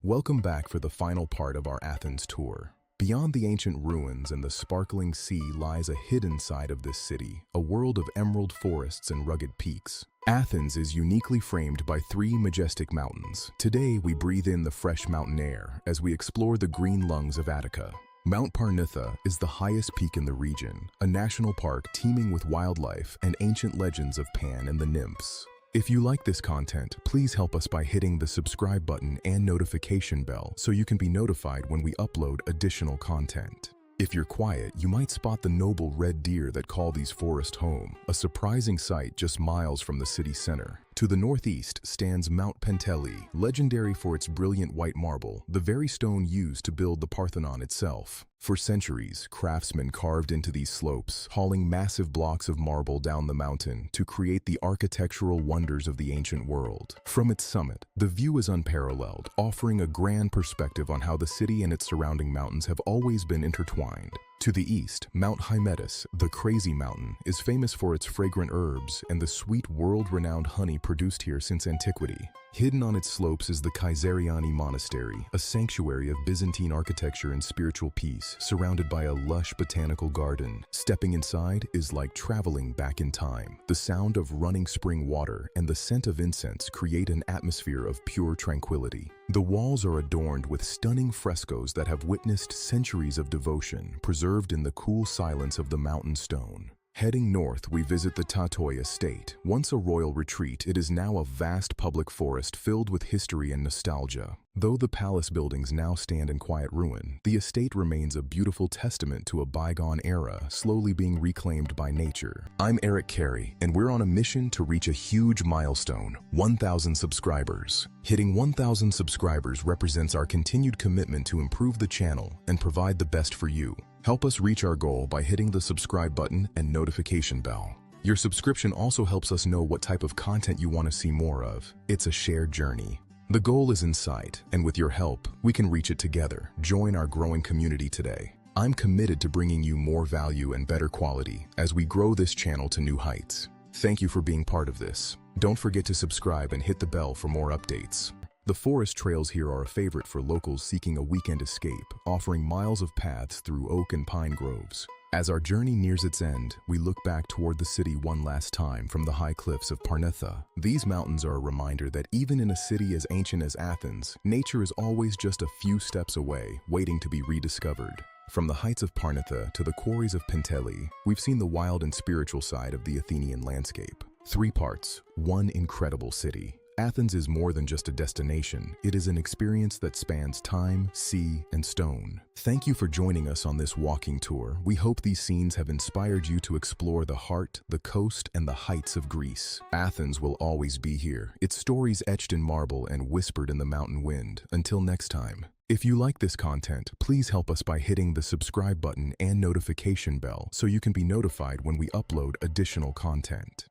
Welcome back for the final part of our Athens tour. Beyond the ancient ruins and the sparkling sea lies a hidden side of this city, a world of emerald forests and rugged peaks. Athens is uniquely framed by three majestic mountains. Today, we breathe in the fresh mountain air as we explore the green lungs of Attica. Mount Parnitha is the highest peak in the region, a national park teeming with wildlife and ancient legends of Pan and the nymphs. If you like this content, please help us by hitting the subscribe button and notification bell so you can be notified when we upload additional content. If you're quiet, you might spot the noble red deer that call these forests home, a surprising sight just miles from the city center. To the northeast stands Mount Penteli, legendary for its brilliant white marble, the very stone used to build the Parthenon itself. For centuries, craftsmen carved into these slopes, hauling massive blocks of marble down the mountain to create the architectural wonders of the ancient world. From its summit, the view is unparalleled, offering a grand perspective on how the city and its surrounding mountains have always been intertwined. To the east, Mount Hymettus, the Crazy Mountain, is famous for its fragrant herbs and the sweet world-renowned honey produced here since antiquity. Hidden on its slopes is the Kaiseriani Monastery, a sanctuary of Byzantine architecture and spiritual peace, surrounded by a lush botanical garden. Stepping inside is like traveling back in time. The sound of running spring water and the scent of incense create an atmosphere of pure tranquility. The walls are adorned with stunning frescoes that have witnessed centuries of devotion, preserved in the cool silence of the mountain stone. Heading north, we visit the Tatoi Estate. Once a royal retreat, it is now a vast public forest filled with history and nostalgia. Though the palace buildings now stand in quiet ruin, the estate remains a beautiful testament to a bygone era, slowly being reclaimed by nature. I'm Eric Carey, and we're on a mission to reach a huge milestone, 1,000 subscribers. Hitting 1,000 subscribers represents our continued commitment to improve the channel and provide the best for you. Help us reach our goal by hitting the subscribe button and notification bell. Your subscription also helps us know what type of content you want to see more of. It's a shared journey. The goal is in sight, and with your help, we can reach it together. Join our growing community today. I'm committed to bringing you more value and better quality as we grow this channel to new heights. Thank you for being part of this. Don't forget to subscribe and hit the bell for more updates. The forest trails here are a favorite for locals seeking a weekend escape, offering miles of paths through oak and pine groves. As our journey nears its end, we look back toward the city one last time from the high cliffs of Parnitha. These mountains are a reminder that even in a city as ancient as Athens, nature is always just a few steps away, waiting to be rediscovered. From the heights of Parnitha to the quarries of Penteli, we've seen the wild and spiritual side of the Athenian landscape. 3 parts, one incredible city. Athens is more than just a destination. It is an experience that spans time, sea, and stone. Thank you for joining us on this walking tour. We hope these scenes have inspired you to explore the heart, the coast, and the heights of Greece. Athens will always be here, its stories etched in marble and whispered in the mountain wind. Until next time. If you like this content, please help us by hitting the subscribe button and notification bell so you can be notified when we upload additional content.